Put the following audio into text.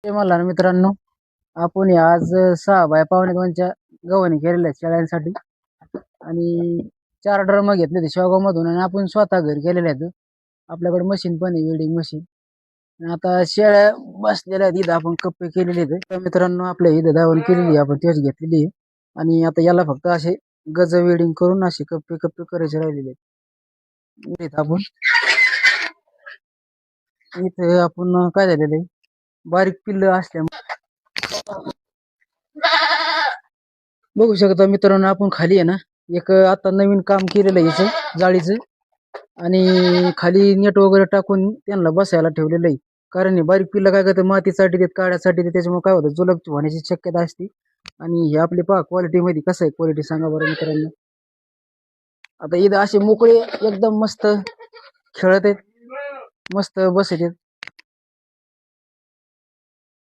ते मला ना मित्रांनो, आपण आज 6 बाय 2.25 गव्हाणी केलेल्या आहेत शेळ्यांसाठी आणि 4 ड्रम घेतले ते शेवगाव मधून आणि आपण स्वतः घरी केलेले आहेत. आपल्याकडे मशीन पण आहे, वेल्डिंग मशीन. आणि आता शेळ्या बसलेल्या आहेत इथं, आपण कप्पे केलेले आहेत. तर मित्रांनो, आपल्या इथं दावण केलेली आहे, आपण तेच घेतलेली आहे. आणि आता याला फक्त असे गज वेल्डिंग करून असे कप्पे कप्पे करायचे राहिलेले आहेत. इथे आपण काय झालेलं आहे, बारीक पिल्लं असल्यामुळे बघू शकता मित्रांनो, आपण खाली आहे ना एक आता नवीन काम केलेलं आहे याचं जाळीचं. आणि खाली नेट वगैरे टाकून त्यांना बसायला ठेवलेलं आहे. कारण हे बारीक पिल्लं काय करतात, मातीसाठी देत, काड्यासाठी देत, त्याच्यामुळे काय होतं, जुलाब होण्याची शक्यता असते. आणि हे आपले पहा क्वालिटी मध्ये कसं आहे, क्वालिटी सांगा बरं मित्रांनो. आता इथं असे मोकळे एकदम मस्त खेळत आहेत, मस्त बसत आहेत.